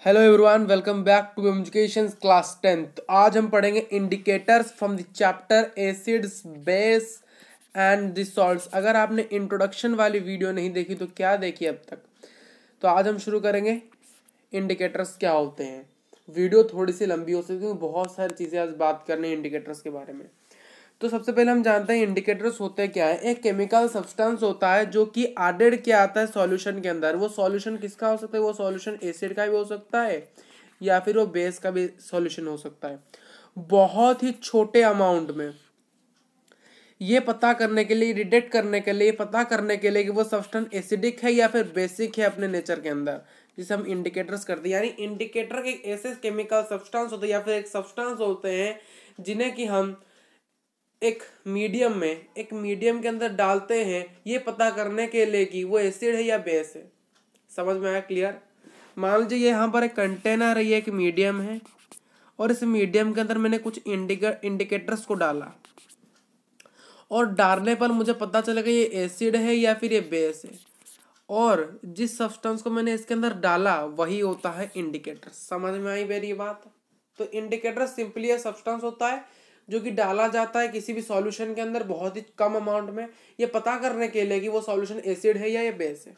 Hello everyone, welcome back to education class 10th। आज हम पढ़ेंगे indicators from the chapter acids base and the salts. अगर आपने introduction वाली वीडियो नहीं देखी तो क्या देखी अब तक, तो आज हम शुरू करेंगे इंडिकेटर्स क्या होते हैं। वीडियो थोड़ी सी लंबी हो सकती है क्योंकि बहुत सारी चीज़ें आज बात करनी है इंडिकेटर्स के बारे में। तो सबसे पहले हम जानते हैं इंडिकेटर्स होते क्या है। एक केमिकल सब्सटेंस होता है जो कि एडेड किया आता है सॉल्यूशन के अंदर। वो सॉल्यूशन किसका हो सकता है? वो सॉल्यूशन एसिड का भी हो सकता है या फिर वो बेस का भी सॉल्यूशन हो सकता है। बहुत ही छोटे अमाउंट में ये पता करने के लिए, डिटेक्ट करने के लिए, पता करने के लिए कि वो सब्सटेंस एसिडिक है या फिर बेसिक है अपने नेचर के अंदर, जिसे हम इंडिकेटर्स करते हैं। यानी इंडिकेटर एक ऐसे केमिकल सब्सटेंस होते हैं या फिर एक सब्सटेंस होते हैं जिन्हें कि हम एक मीडियम के अंदर डालते हैं, ये पता करने के लिए कि वो एसिड है या बेस है। समझ में आया? क्लियर। मान लीजिए यहाँ पर एक कंटेनर है, ये एक मीडियम है और इस मीडियम के अंदर मैंने कुछ इंडिकेटर्स को डाला और डालने पर मुझे पता चलेगा ये एसिड है या फिर ये बेस है, और जिस सब्सटेंस को मैंने इसके अंदर डाला वही होता है इंडिकेटर। समझ में आई मेरी बात? तो इंडिकेटर सिंपली ये सब्सटेंस होता है जो कि डाला जाता है किसी भी सॉल्यूशन के अंदर बहुत ही कम अमाउंट में, ये पता करने के लिए कि वो सॉल्यूशन एसिड है या ये बेस है।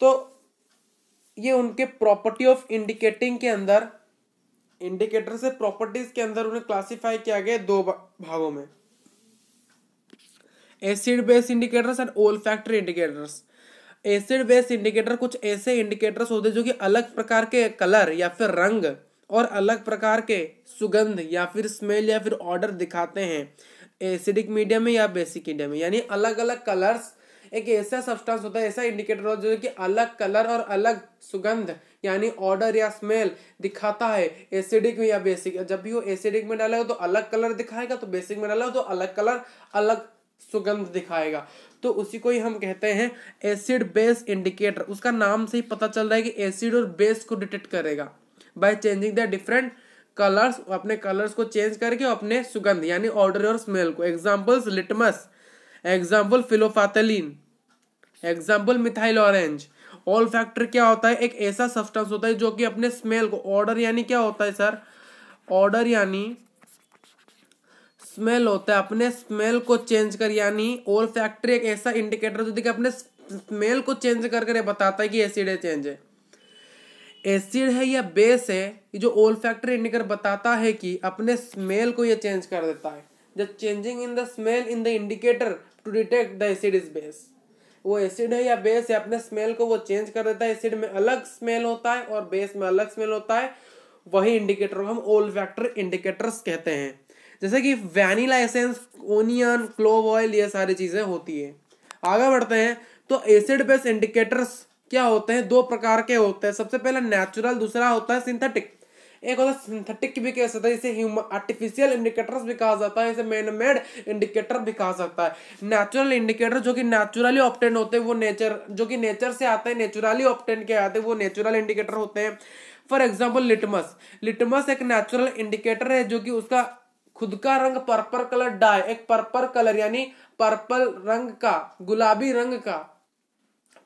तो ये उनके प्रॉपर्टी ऑफ इंडिकेटिंग के अंदर, इंडिकेटर से प्रॉपर्टीज के अंदर उन्हें क्लासिफाई किया गया दो भागों में, acid base indicators and olfactory indicators. Acid base indicator कुछ ऐसे इंडिकेटर्स होते हैं जो कि अलग प्रकार के कलर या फिर रंग और अलग प्रकार के सुगंध या फिर स्मेल या फिर ऑर्डर दिखाते हैं एसिडिक मीडियम में या बेसिक मीडियम में। यानी अलग अलग कलर्स, एक ऐसा सब्सटेंस होता है, ऐसा इंडिकेटर होता है जो कि अलग कलर और अलग सुगंध यानी ऑर्डर या स्मेल दिखाता है एसिडिक में या बेसिक। जब भी वो एसिडिक में डालेगा तो अलग कलर दिखाएगा, तो बेसिक में डालेगा तो अलग कलर अलग सुगंध दिखाएगा। तो उसी को ही हम कहते हैं एसिड बेस इंडिकेटर। उसका नाम से ही पता चल रहा है कि एसिड और बेस को डिटेक्ट करेगा by changing the different colours, अपने कलर्स को चेंज करके अपने सुगंध यानी ऑर्डर और स्मेल को। Examples litmus, example phenolphthalein, example methyl orange. Olfactory क्या होता है? एक ऐसा सब्सटेंस होता है जो कि अपने स्मेल को, ऑर्डर यानी क्या होता है सर? ऑर्डर यानी स्मेल होता है, अपने स्मेल को चेंज कर, यानी ऑल फैक्टर एक ऐसा इंडिकेटर जो कि अपने स्मेल को चेंज करके बताता है कि एसिड है, चेंज है, एसिड है या बेस है। ये जो ओल फैक्टर इंडिकेटर बताता है कि अपने स्मेल को ये चेंज कर देता है। The changing in the smell in the indicator to detect the acid is base. वो एसिड है या बेस है, अपने स्मेल को वो चेंज कर देता है। एसिड में अलग स्मेल होता है और बेस में अलग स्मेल होता है। वही इंडिकेटर को हम ओल फैक्टर इंडिकेटर्स कहते हैं। जैसे कि vanilla essence, onion, clove oil, ये सारी चीजें होती है। आगे बढ़ते हैं तो एसिड बेस इंडिकेटर्स क्या होते हैं? दो प्रकार के होते हैं। सबसे पहला नेचुरल, दूसरा होता है सिंथेटिक। एक होता है सिंथेटिक भी कह सकता है, इसे आर्टिफिशियल इंडिकेटर्स भी कहा जाता है, इसे मैन मेड इंडिकेटर भी कहा जाता है। नेचुरल इंडिकेटर जो कि नेचुरली ऑब्टेन होते हैं, वो जो कि नेचर से आते हैं, नेचुरली ऑब्टेन के आते हैं, वो नेचुरल इंडिकेटर होते हैं। For example litmus. लिटमस एक नेचुरल इंडिकेटर है जो कि उसका खुद का रंग पर्पल कलर डाई, एक पर्पल कलर यानी पर्पल रंग का, गुलाबी रंग का,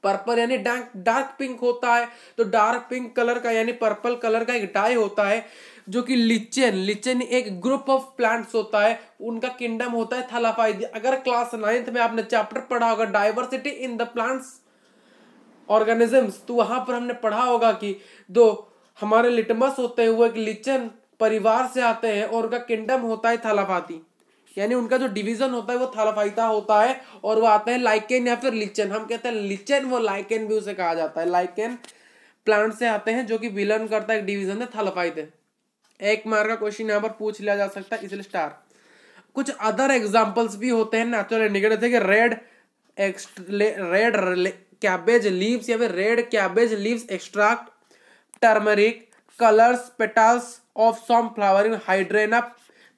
पर्पल यानी डार्क पिंक होता है। तो डार्क पिंक कलर का यानी पर्पल कलर का एक डाई होता है जो कि लिचेन एक ग्रुप ऑफ प्लांट्स होता है, उनका किंगडम होता है थैलाफाइडी। अगर क्लास 9th में आपने चैप्टर पढ़ा होगा diversity in the plants organisms, तो वहां पर हमने पढ़ा होगा कि दो हमारे लिटमस होते हैं वो एक लिचन परिवार से आते हैं और उनका किंगडम होता है थैलाफाती, यानी उनका जो डिवीजन होता है वो थैलाफाइटा होता है, और वो आते हैं लाइकेन या फिर लिचन। हम कहते हैं लिचन, वो लाइकेन भी उसे कहा जाता है। लाइकेन प्लांट से आते हैं जो कि बिलोंग करता है एक डिवीजन है थैलाफाइटे। एक मार्क का क्वेश्चन यहाँ पर पूछ लिया जा सकता है, इसलिए स्टार। कुछ अदर एग्जांपल्स भी होते हैं नेचुरल इंडिकेटर, जैसे कि रेड कैबेज लीव्स या फिर red cabbage leaves extract, turmeric, colours petals of some flowering hydrangea,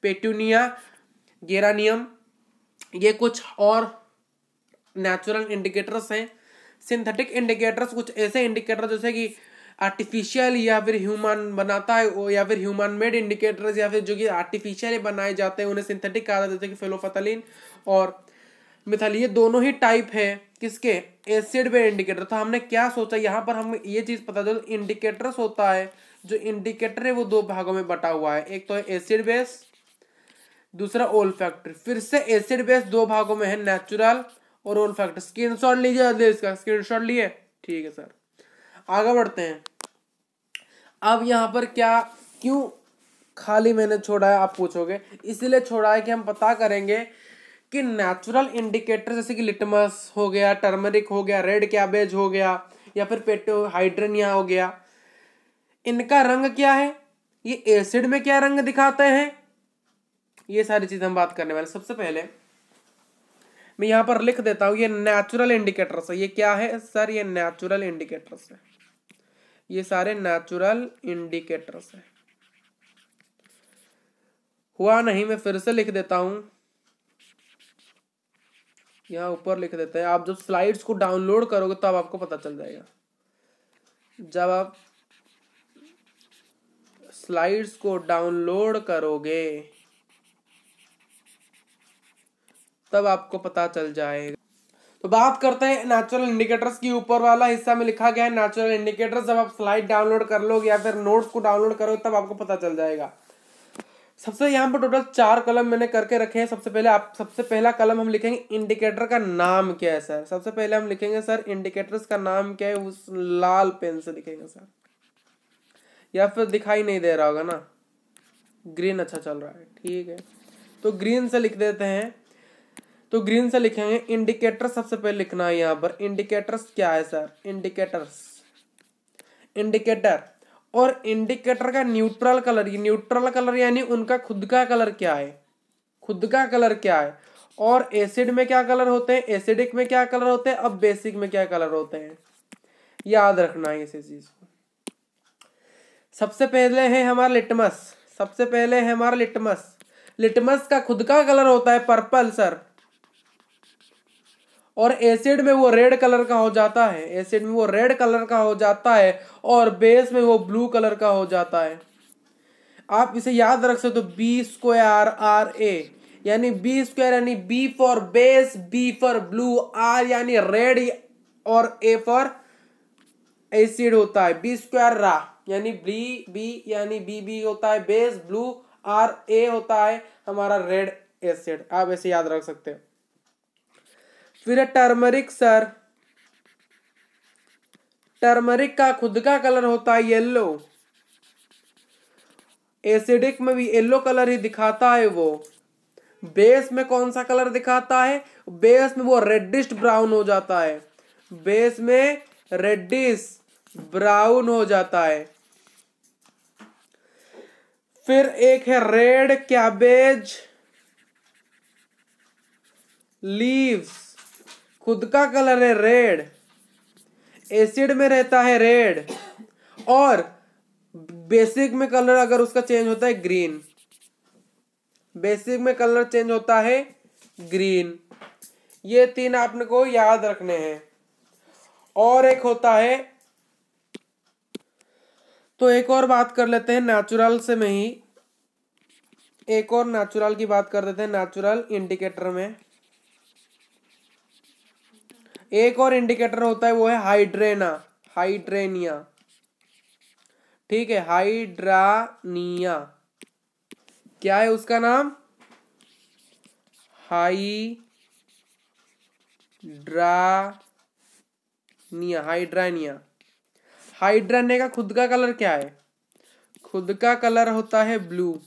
petunia, geranium. ये कुछ और नेचुरल इंडिकेटर्स हैं। सिंथेटिक इंडिकेटर्स कुछ ऐसे इंडिकेटर जैसे कि आर्टिफिशियल या फिर ह्यूमन बनाता है, या फिर ह्यूमन मेड इंडिकेटर्स, या फिर जो कि आर्टिफिशियल बनाए जाते हैं उन्हें सिंथेटिक कहा जाता है, जैसे कि फेलोफथलीन और मिथाइल, ये दोनों ही टाइप है किसके, एसिड बेस इंडिकेटर। तो हमने क्या सोचा यहाँ पर, हमें ये चीज पता चल, इंडिकेटर्स होता है, जो इंडिकेटर है वो दो भागों में बटा हुआ है, एक तो है एसिड बेस, दूसरा ओल्फैक्टरी। फिर से एसिड बेस दो भागों में है, नेचुरल और ओल्फैक्टरी। स्क्रीनशॉट लीजिए जल्दी इसका, स्क्रीनशॉट लिए, ठीक है सर। आगे बढ़ते हैं। अब यहाँ पर क्या क्यों खाली मैंने छोड़ा है आप पूछोगे, इसलिए छोड़ा है कि हम पता करेंगे कि नेचुरल इंडिकेटर जैसे कि लिटमस हो गया, टर्मरिक हो गया, रेड कैबेज हो गया, या फिर पेटो हाइड्रेनिया हो गया, इनका रंग क्या है, ये एसिड में क्या रंग दिखाते हैं, ये सारी चीज हम बात करने वाले। सबसे पहले मैं यहां पर लिख देता हूं, ये नेचुरल इंडिकेटर्स है। ये क्या है सर, ये नेचुरल इंडिकेटर्स है, ये सारे नेचुरल इंडिकेटर्स है। हुआ नहीं, मैं फिर से लिख देता हूं, यहां ऊपर लिख देते हैं। आप जब स्लाइड्स को डाउनलोड करोगे तब आपको पता चल जाएगा, जब आप स्लाइड्स को डाउनलोड करोगे तब आपको पता चल जाएगा। तो बात करते हैं नेचुरल इंडिकेटर्स की। ऊपर वाला हिस्सा में लिखा गया है नेचुरल इंडिकेटर्स। जब आप स्लाइड डाउनलोड कर लोगे या फिर नोट्स को डाउनलोड करोगे तब आपको पता चल जाएगा। सबसे यहाँ पर टोटल 4 कलम मैंने करके रखे हैं। सबसे पहला कलम हम लिखेंगे इंडिकेटर का नाम क्या है सर। सबसे पहले हम लिखेंगे सर इंडिकेटर्स का नाम क्या है, उस लाल पेन से लिखेंगे सर, या फिर दिखाई नहीं दे रहा होगा ना, ग्रीन अच्छा चल रहा है, ठीक है तो ग्रीन से लिख देते हैं। तो ग्रीन से लिखेंगे इंडिकेटर। सबसे पहले लिखना है यहाँ पर इंडिकेटर्स क्या है सर, इंडिकेटर्स, इंडिकेटर। और इंडिकेटर का न्यूट्रल कलर, ये न्यूट्रल कलर यानी उनका खुद का कलर क्या है, खुद का कलर क्या है। और एसिड में क्या कलर होते हैं, एसिडिक में क्या कलर होते हैं, अब बेसिक में क्या कलर होते हैं, याद रखना है इसी चीज को। सबसे पहले है हमारा लिटमस। सबसे पहले है हमारा लिटमस। लिटमस का खुद का कलर होता है पर्पल सर, और एसिड में वो रेड कलर का हो जाता है, एसिड में वो रेड कलर का हो जाता है, और बेस में वो ब्लू कलर का हो जाता है। आप इसे याद रख सकते हो, बी स्क्वायर आर ए, यानी बी स्क्वायर यानी B for base, B for blue, R यानी रेड, और ए फॉर एसिड होता है। बी स्क्वायर रा यानी बी यानी बी होता है बेस, ब्लू, आर ए होता है हमारा रेड एसिड। आप ऐसे याद रख सकते हो। फिर टर्मरिक सर, टर्मरिक का खुद का कलर होता है येलो, एसिडिक में भी येलो कलर ही दिखाता है वो। बेस में कौन सा कलर दिखाता है, बेस में वो रेडिश ब्राउन हो जाता है, बेस में रेडिश ब्राउन हो जाता है। फिर एक है रेड कैबेज लीव्स, खुद का कलर है रेड, एसिड में रहता है रेड, और बेसिक में कलर अगर उसका चेंज होता है ग्रीन, बेसिक में कलर चेंज होता है ग्रीन। ये 3 आपने को याद रखने हैं। और एक होता है, तो एक और बात कर लेते हैं नेचुरल से में ही, एक और नेचुरल की बात कर देते हैं। नेचुरल इंडिकेटर में एक और इंडिकेटर होता है, वो है हाइड्रेना, हाइड्रेनिया, ठीक है, हाइड्रानिया। क्या है उसका नाम, हाइड्रानिया, हाइड्रानिया। हाइड्रानिया का खुद का कलर क्या है, खुद का कलर होता है ब्लू,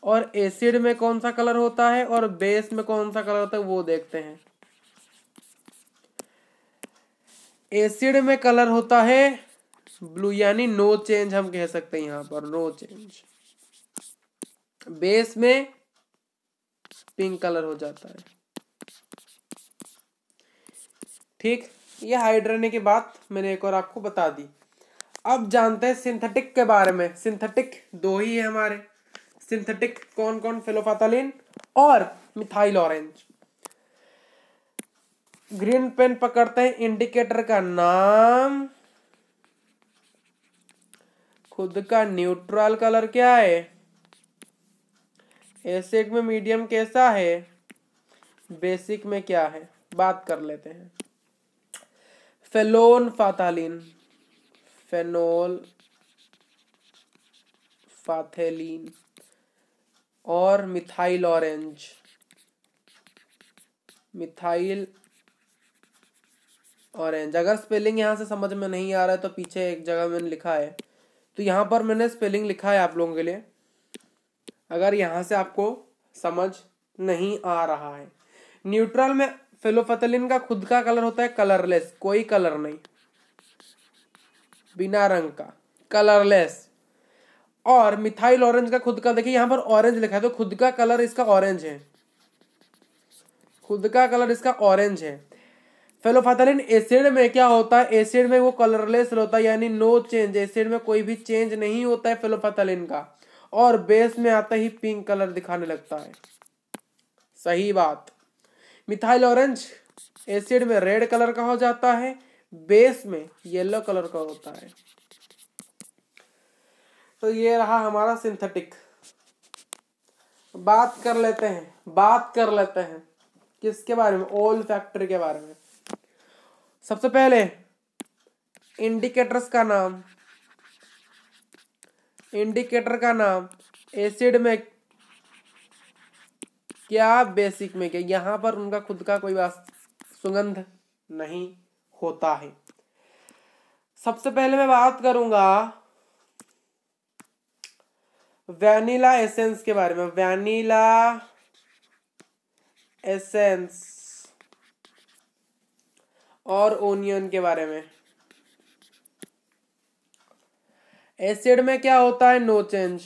और एसिड में कौन सा कलर होता है और बेस में कौन सा कलर होता है वो देखते हैं। एसिड में कलर होता है ब्लू, यानी नो चेंज हम कह सकते हैं यहां पर, नो चेंज। बेस में पिंक कलर हो जाता है, ठीक। ये हाइड्रेनिया की बात मैंने एक और आपको बता दी। अब जानते हैं सिंथेटिक के बारे में। सिंथेटिक 2 ही है हमारे, सिंथेटिक कौन कौन, फेलोफेथालिन और मिथाइल ऑरेंज। ग्रीन पेन पकड़ते हैं, इंडिकेटर का नाम, खुद का न्यूट्रल कलर क्या है, एसिड में मीडियम कैसा है, बेसिक में क्या है बात कर लेते हैं। फेलोन फाथालीन, फेनोल फाथेलीन और मिथाइल ऑरेंज, मिथाइल ऑरेंज। अगर स्पेलिंग यहाँ से समझ में नहीं आ रहा है तो पीछे एक जगह मैंने लिखा है, तो यहाँ पर मैंने स्पेलिंग लिखा है आप लोगों के लिए, अगर यहाँ से आपको समझ नहीं आ रहा है। न्यूट्रल में फेलोफेथलीन का खुद का कलर होता है कलरलेस, कोई कलर नहीं, बिना रंग का, कलरलेस। और मिथाइल ऑरेंज का खुद का, देखिए यहाँ पर ऑरेंज लिखा है तो खुद का कलर इसका ऑरेंज है, खुद का कलर इसका ऑरेंज है। फेलोफेथलीन एसिड में क्या होता है, एसिड में वो कलरलेस होता है, यानी नो चेंज, एसिड में कोई भी चेंज नहीं होता है फेलोफेथलीन का, और बेस में आता ही पिंक कलर दिखाने लगता है। सही बात। मिथाइल ऑरेंज एसिड में रेड कलर का हो जाता है, बेस में येलो कलर का होता है। तो ये रहा हमारा सिंथेटिक। बात कर लेते हैं किसके बारे में, ओल फैक्टर के बारे में। सबसे पहले इंडिकेटर्स का नाम, इंडिकेटर का नाम, एसिड में क्या बेसिक में क्या, यहां पर उनका खुद का कोई सुगंध नहीं होता है। सबसे पहले मैं बात करूंगा वैनिला एसेंस के बारे में, वैनिला एसेंस और ओनियन के बारे में। एसिड में क्या होता है, नो चेंज,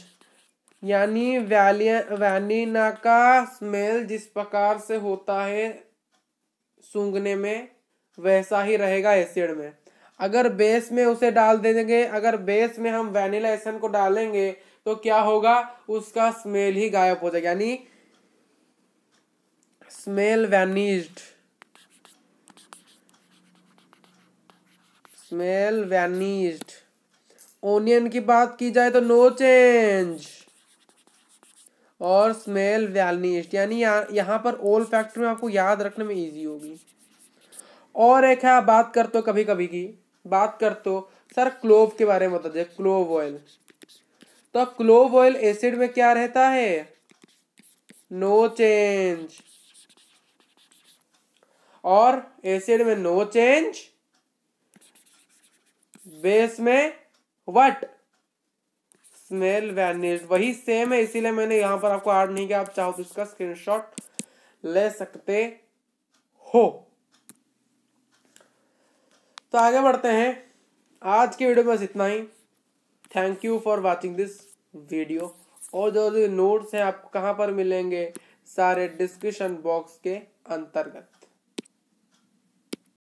यानी वैनिला का स्मेल जिस प्रकार से होता है सूंघने में वैसा ही रहेगा एसिड में। अगर बेस में उसे डाल देंगे, अगर बेस में हम वैनिला एसेंस को डालेंगे तो क्या होगा, उसका स्मेल ही गायब हो जाएगा, यानी smell vanished, smell vanished. Onion की बात की जाए तो नो चेंज और स्मेल वैनिश्ड, यानी यहाँ पर ओल फैक्टर में आपको याद रखने में इजी होगी। और एक है, आप बात करते हो कभी कभी की बात करते हो सर क्लोव के बारे में बता दे, क्लोव ऑयल। तो क्लोव ऑयल एसिड में क्या रहता है, नो चेंज, और एसिड में नो चेंज, बेस में व्हाट, स्मेल वैनिश्ड। वही सेम है, इसीलिए मैंने यहां पर आपको ऐड नहीं किया, आप चाहो तो इसका स्क्रीनशॉट ले सकते हो। तो आगे बढ़ते हैं, आज की वीडियो में बस इतना ही। Thank you for watching this video. और जो नोट्स हैं आपको कहाँ पर मिलेंगे, सारे डिस्क्रिप्शन बॉक्स के अंतर्गत।